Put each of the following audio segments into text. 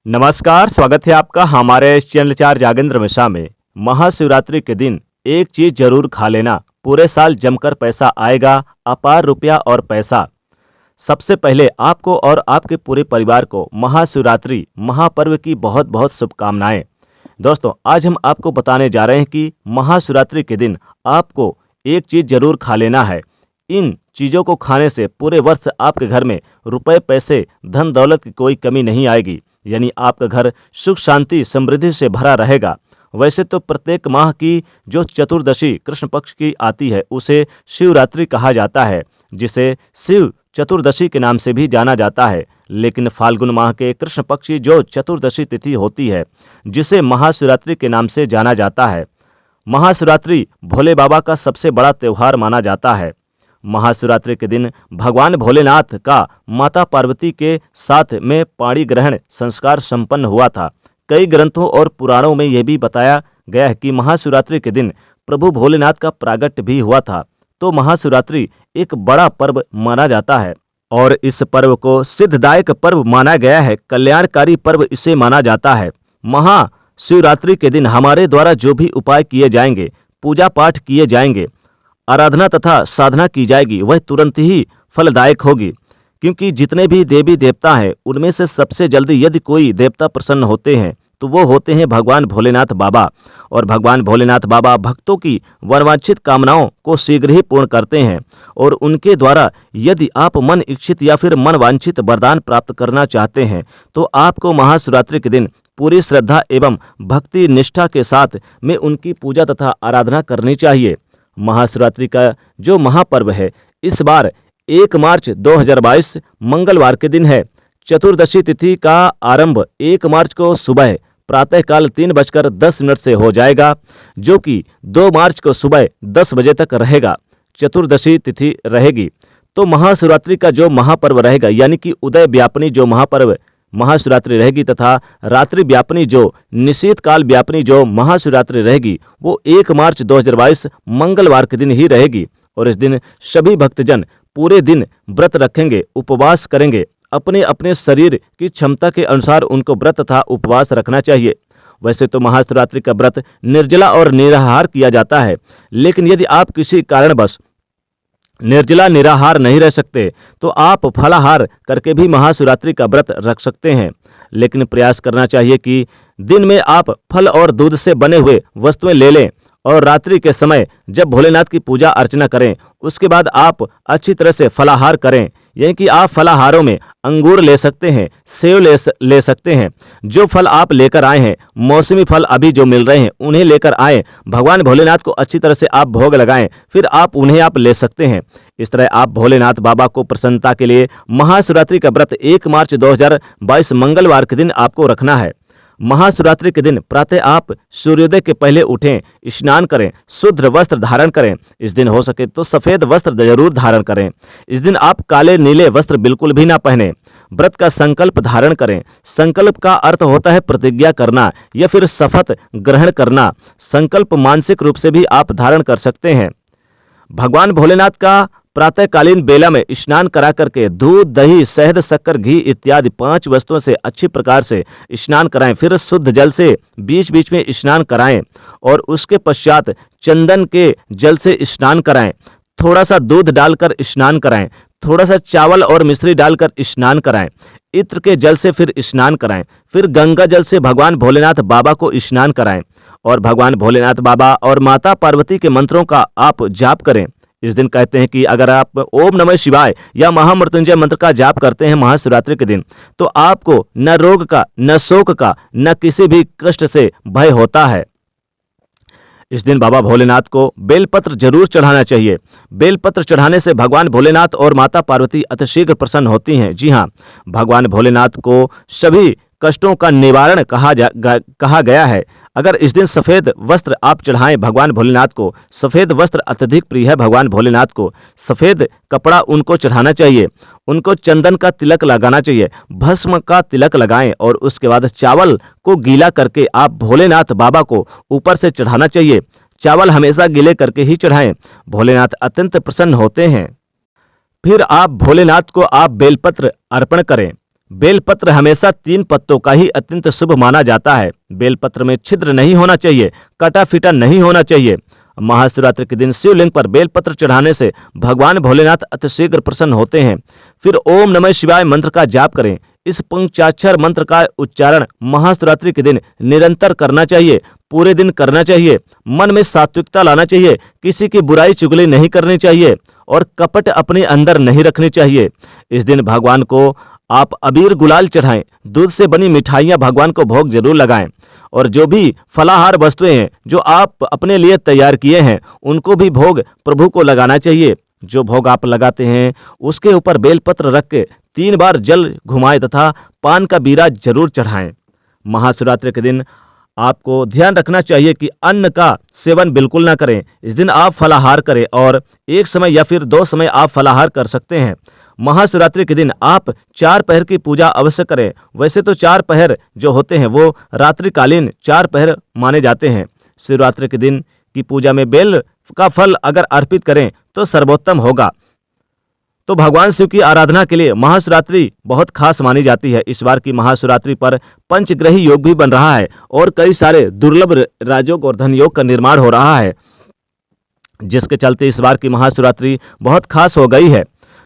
नमस्कार, स्वागत है आपका हमारे इस चैनल चार जागेंद्र मिश्रा में। महाशिवरात्रि के दिन एक चीज जरूर खा लेना, पूरे साल जमकर पैसा आएगा, अपार रुपया और पैसा। सबसे पहले आपको और आपके पूरे परिवार को महाशिवरात्रि महापर्व की बहुत बहुत शुभकामनाएं। दोस्तों, आज हम आपको बताने जा रहे हैं कि महाशिवरात्रि के दिन आपको एक चीज जरूर खा लेना है। इन चीजों को खाने से पूरे वर्ष आपके घर में रुपए पैसे धन दौलत की कोई कमी नहीं आएगी, यानी आपका घर सुख शांति समृद्धि से भरा रहेगा। वैसे तो प्रत्येक माह की जो चतुर्दशी कृष्ण पक्ष की आती है उसे शिवरात्रि कहा जाता है, जिसे शिव चतुर्दशी के नाम से भी जाना जाता है। लेकिन फाल्गुन माह के कृष्ण पक्ष की जो चतुर्दशी तिथि होती है, जिसे महाशिवरात्रि के नाम से जाना जाता है। महाशिवरात्रि भोले बाबा का सबसे बड़ा त्यौहार माना जाता है। महाशिवरात्रि के दिन भगवान भोलेनाथ का माता पार्वती के साथ में पाणी ग्रहण संस्कार संपन्न हुआ था। कई ग्रंथों और पुराणों में यह भी बताया गया है कि महाशिवरात्रि के दिन प्रभु भोलेनाथ का प्रागट्य भी हुआ था। तो महाशिवरात्रि एक बड़ा पर्व माना जाता है और इस पर्व को सिद्धदायक पर्व माना गया है, कल्याणकारी पर्व इसे माना जाता है। महाशिवरात्रि के दिन हमारे द्वारा जो भी उपाय किए जाएंगे, पूजा पाठ किए जाएंगे, आराधना तथा साधना की जाएगी, वह तुरंत ही फलदायक होगी। क्योंकि जितने भी देवी देवता हैं उनमें से सबसे जल्दी यदि कोई देवता प्रसन्न होते हैं तो वो होते हैं भगवान भोलेनाथ बाबा। और भगवान भोलेनाथ बाबा भक्तों की मनवांछित कामनाओं को शीघ्र ही पूर्ण करते हैं। और उनके द्वारा यदि आप मन इच्छित या फिर मन वांछित वरदान प्राप्त करना चाहते हैं तो आपको महाशिवरात्रि के दिन पूरी श्रद्धा एवं भक्ति निष्ठा के साथ में उनकी पूजा तथा आराधना करनी चाहिए। महाशिवरात्रि का जो महापर्व है इस बार 1 मार्च 2022 मंगलवार के दिन है। चतुर्दशी तिथि का आरंभ 1 मार्च को सुबह प्रातःकाल 3:10 से हो जाएगा, जो कि 2 मार्च को सुबह 10 बजे तक रहेगा। चतुर्दशी तिथि रहेगी तो महाशिवरात्रि का जो महापर्व रहेगा, यानी कि उदय व्यापनी जो महापर्व महाशिवरात्रि रहेगी तथा रात्रि व्यापनी जो निशीत काल व्यापनी जो महाशिवरात्रि रहेगी वो 1 मार्च 2022 मंगलवार के दिन ही रहेगी। और इस दिन सभी भक्तजन पूरे दिन व्रत रखेंगे, उपवास करेंगे। अपने अपने शरीर की क्षमता के अनुसार उनको व्रत तथा उपवास रखना चाहिए। वैसे तो महाशिवरात्रि का व्रत निर्जला और निराहार किया जाता है, लेकिन यदि आप किसी कारणवश निर्जला निराहार नहीं रह सकते तो आप फलाहार करके भी महाशिवरात्रि का व्रत रख सकते हैं। लेकिन प्रयास करना चाहिए कि दिन में आप फल और दूध से बने हुए वस्तुएं ले लें और रात्रि के समय जब भोलेनाथ की पूजा अर्चना करें उसके बाद आप अच्छी तरह से फलाहार करें। यानी कि आप फलाहारों में अंगूर ले सकते हैं, सेव ले सकते हैं। जो फल आप लेकर आए हैं, मौसमी फल अभी जो मिल रहे हैं उन्हें लेकर आए, भगवान भोलेनाथ को अच्छी तरह से आप भोग लगाएं, फिर आप उन्हें आप ले सकते हैं। इस तरह आप भोलेनाथ बाबा को प्रसन्नता के लिए महाशिवरात्रि का व्रत 1 मार्च 2022 मंगलवार के दिन आपको रखना है। महाशिवरात्रि के दिन प्रातः आप सूर्योदय के पहले उठें, स्नान करें, शुद्ध वस्त्र धारण करें। इस दिन हो सके तो सफेद वस्त्र जरूर धारण करें। इस दिन आप काले नीले वस्त्र बिल्कुल भी ना पहने। व्रत का संकल्प धारण करें। संकल्प का अर्थ होता है प्रतिज्ञा करना या फिर शपथ ग्रहण करना। संकल्प मानसिक रूप से भी आप धारण कर सकते हैं। भगवान भोलेनाथ का प्रातःकालीन बेला में स्नान करा करके दूध दही शहद शक्कर घी इत्यादि 5 वस्तुओं से अच्छी प्रकार से स्नान कराएं। फिर शुद्ध जल से बीच बीच में स्नान कराएं और उसके पश्चात चंदन के जल से स्नान कराएं। थोड़ा सा दूध डालकर स्नान कराएं, थोड़ा सा चावल और मिश्री डालकर स्नान कराएं। इत्र के जल से फिर स्नान कराएं, फिर गंगा जल से भगवान भोलेनाथ बाबा को स्नान कराएं और भगवान भोलेनाथ बाबा और माता पार्वती के मंत्रों का आप जाप करें। इस दिन कहते हैं कि अगर आप ओम नमः शिवाय या महामृत्युंजय मंत्र का जाप करते हैं महाशिवरात्रि के दिन तो आपको न रोग का, न शोक का, न किसी भी कष्ट से भय होता है। इस दिन बाबा भोलेनाथ को बेलपत्र जरूर चढ़ाना चाहिए। बेलपत्र चढ़ाने से भगवान भोलेनाथ और माता पार्वती अतिशीघ्र प्रसन्न होती हैं। जी हाँ, भगवान भोलेनाथ को सभी कष्टों का निवारण कहा गया है। अगर इस दिन सफ़ेद वस्त्र आप चढ़ाएं भगवान भोलेनाथ को, सफ़ेद वस्त्र अत्यधिक प्रिय है भगवान भोलेनाथ को, सफ़ेद कपड़ा उनको चढ़ाना चाहिए, उनको चंदन का तिलक लगाना चाहिए, भस्म का तिलक लगाएं और उसके बाद चावल को गीला करके आप भोलेनाथ बाबा को ऊपर से चढ़ाना चाहिए। चावल हमेशा गीले करके ही चढ़ाएं, भोलेनाथ अत्यंत प्रसन्न होते हैं। फिर आप भोलेनाथ को आप बेलपत्र अर्पण करें। बेलपत्र हमेशा 3 पत्तों का ही अत्यंत शुभ माना जाता है। बेलपत्र में छिद्र नहीं होना चाहिए, कटा फीटा नहीं होना चाहिए। महाशिवरात्रि के दिन शिवलिंग पर बेलपत्र चढ़ाने से भगवान भोलेनाथ अतिशीघ्र प्रसन्न होते हैं। फिर ओम नमः शिवाय मंत्र का जाप करें। इस पंचाक्षर मंत्र का उच्चारण महाशिवरात्रि के दिन निरंतर करना चाहिए, पूरे दिन करना चाहिए। मन में सात्विकता लाना चाहिए, किसी की बुराई चुगली नहीं करनी चाहिए और कपट अपने अंदर नहीं रखनी चाहिए। इस दिन भगवान को आप अबीर गुलाल चढ़ाएं, दूध से बनी मिठाइयां भगवान को भोग जरूर लगाएं और जो भी फलाहार वस्तुएं हैं जो आप अपने लिए तैयार किए हैं उनको भी भोग प्रभु को लगाना चाहिए। जो भोग आप लगाते हैं उसके ऊपर बेलपत्र रख के 3 बार जल घुमाएं तथा पान का बीरा जरूर चढ़ाएं। महाशिवरात्रि के दिन आपको ध्यान रखना चाहिए कि अन्न का सेवन बिल्कुल ना करें। इस दिन आप फलाहार करें और एक समय या फिर 2 समय आप फलाहार कर सकते हैं। महाशिवरात्रि के दिन आप 4 पहर की पूजा अवश्य करें। वैसे तो 4 पहर जो होते हैं वो रात्रिकालीन 4 पहर माने जाते हैं। शिवरात्रि के दिन की पूजा में बेल का फल अगर अर्पित करें तो सर्वोत्तम होगा। तो भगवान शिव की आराधना के लिए महाशिवरात्रि बहुत खास मानी जाती है। इस बार की महाशिवरात्रि पर पंचग्रही योग भी बन रहा है और कई सारे दुर्लभ राजयोग और धन योग का निर्माण हो रहा है, जिसके चलते इस बार की महाशिवरात्रि बहुत खास हो गई है।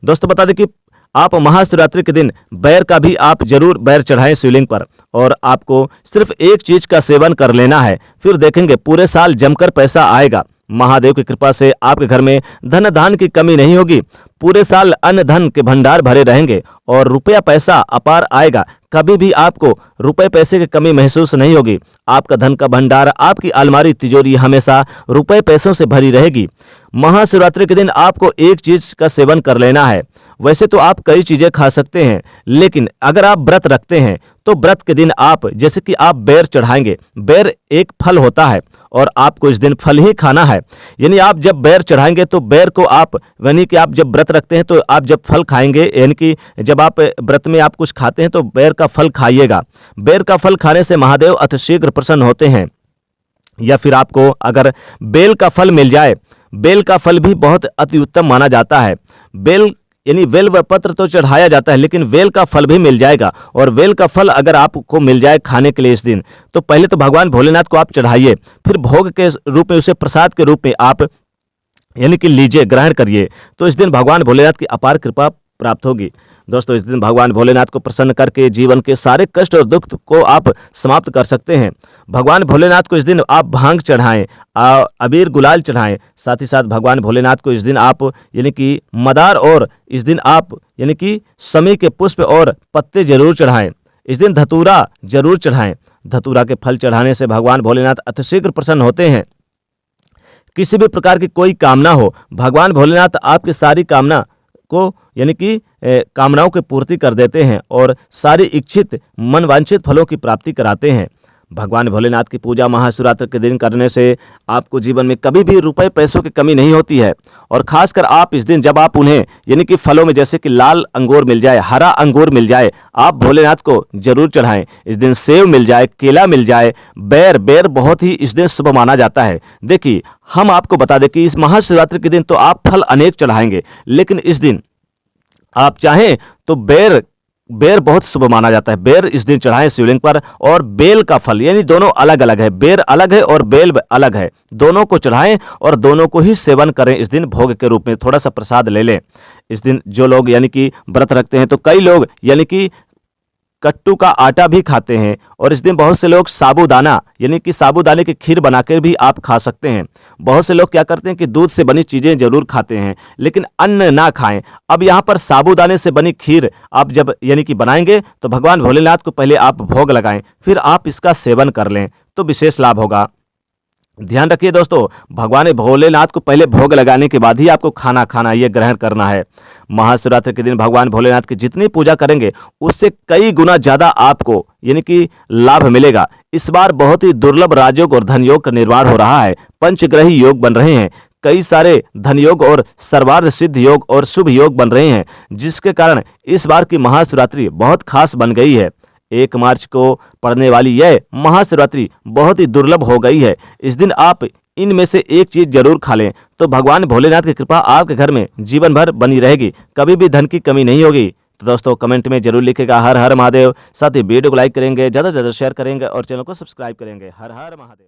दोस्तों बता दें कि आप महाशिवरात्रि के दिन बैर का भी आप जरूर बैर चढ़ाएं शिवलिंग पर और आपको सिर्फ एक चीज का सेवन कर लेना है, फिर देखेंगे पूरे साल जमकर पैसा आएगा। महादेव की कृपा से आपके घर में धन धान की कमी नहीं होगी। पूरे साल अन्न धन के भंडार भरे रहेंगे और रुपया पैसा अपार आएगा। कभी भी आपको रुपए पैसे की कमी महसूस नहीं होगी। आपका धन का भंडार, आपकी अलमारी तिजोरी हमेशा रुपए पैसों से भरी रहेगी। महाशिवरात्रि के दिन आपको एक चीज का सेवन कर लेना है। वैसे तो आप कई चीजें खा सकते हैं, लेकिन अगर आप व्रत रखते हैं तो व्रत के दिन आप जैसे कि आप बेर चढ़ाएंगे। बेर एक फल होता है और आपको इस दिन फल ही खाना है। यानी आप जब बेर चढ़ाएंगे तो बेर को आप, यानी कि आप जब व्रत रखते हैं तो आप जब फल खाएंगे, यानी कि जब आप व्रत में आप कुछ खाते हैं तो बेर का फल खाइएगा। बेर का फल खाने से महादेव अतिशीघ्र प्रसन्न होते हैं। या फिर आपको अगर बेल का फल मिल जाए, बेल का फल भी बहुत अति उत्तम माना जाता है। बेल यानी बेल व पत्र तो चढ़ाया जाता है, लेकिन बेल का फल भी मिल जाएगा। और बेल का फल अगर आपको मिल जाए खाने के लिए इस दिन, तो पहले तो भगवान भोलेनाथ को आप चढ़ाइए, फिर भोग के रूप में उसे प्रसाद के रूप में आप यानी कि लीजिए, ग्रहण करिए। तो इस दिन भगवान भोलेनाथ की अपार कृपा प्राप्त होगी। दोस्तों इस दिन भगवान भोलेनाथ को प्रसन्न करके जीवन के सारे कष्ट और दुख को आप समाप्त कर सकते हैं। भगवान भोलेनाथ को इस दिन आप भांग चढ़ाएं, अबीर गुलाल चढ़ाएं। साथ ही साथ भगवान भोलेनाथ को इस दिन आप यानी कि मदार और इस दिन आप यानी कि समी के पुष्प और पत्ते जरूर चढ़ाएं। इस दिन धतूरा जरूर चढ़ाएं। धतूरा के फल चढ़ाने से भगवान भोलेनाथ अतिशीघ्र प्रसन्न होते हैं। किसी भी प्रकार की कोई कामना हो, भगवान भोलेनाथ आपकी सारी कामना को यानी कि कामनाओं की पूर्ति कर देते हैं और सारी इच्छित मन वांछित फलों की प्राप्ति कराते हैं। भगवान भोलेनाथ की पूजा महाशिवरात्रि के दिन करने से आपको जीवन में कभी भी रुपए पैसों की कमी नहीं होती है। और खासकर आप इस दिन जब आप उन्हें यानी कि फलों में जैसे कि लाल अंगूर मिल जाए, हरा अंगूर मिल जाए, आप भोलेनाथ को जरूर चढ़ाएं। इस दिन सेव मिल जाए, केला मिल जाए, बेर बहुत ही इस दिन शुभ माना जाता है। देखिए हम आपको बता दें कि इस महाशिवरात्रि के दिन तो आप फल अनेक चढ़ाएंगे, लेकिन इस दिन आप चाहें तो बेर बहुत शुभ माना जाता है। बेर इस दिन चढ़ाएं शिवलिंग पर। और बेल का फल, यानी दोनों अलग अलग है, बेर अलग है और बेल अलग है, दोनों को चढ़ाएं और दोनों को ही सेवन करें। इस दिन भोग के रूप में थोड़ा सा प्रसाद ले लें। इस दिन जो लोग यानी कि व्रत रखते हैं तो कई लोग यानी कि कट्टू का आटा भी खाते हैं और इस दिन बहुत से लोग साबूदाना यानी कि साबूदाने की खीर बनाकर भी आप खा सकते हैं। बहुत से लोग क्या करते हैं कि दूध से बनी चीज़ें जरूर खाते हैं, लेकिन अन्न ना खाएं। अब यहाँ पर साबूदाने से बनी खीर आप जब यानी कि बनाएंगे तो भगवान भोलेनाथ को पहले आप भोग लगाएं, फिर आप इसका सेवन कर लें तो विशेष लाभ होगा। ध्यान रखिए दोस्तों, भगवान भोलेनाथ को पहले भोग लगाने के बाद ही आपको खाना ये ग्रहण करना है। महाशिवरात्रि के दिन भगवान भोलेनाथ की जितनी पूजा करेंगे उससे कई गुना ज्यादा आपको यानी कि लाभ मिलेगा। इस बार बहुत ही दुर्लभ राजयोग और धन योग का निर्माण हो रहा है। पंचग्रही योग बन रहे हैं, कई सारे धन योग और सर्वार्थ सिद्ध योग और शुभ योग बन रहे हैं, जिसके कारण इस बार की महाशिवरात्रि बहुत खास बन गई है। 1 मार्च को पड़ने वाली यह महाशिवरात्रि बहुत ही दुर्लभ हो गई है। इस दिन आप इनमें से एक चीज जरूर खा लें तो भगवान भोलेनाथ की कृपा आपके घर में जीवन भर बनी रहेगी, कभी भी धन की कमी नहीं होगी। तो दोस्तों कमेंट में जरूर लिखिएगा हर हर महादेव। साथ ही वीडियो को लाइक करेंगे, ज़्यादा से ज़्यादा शेयर करेंगे और चैनल को सब्सक्राइब करेंगे। हर हर महादेव।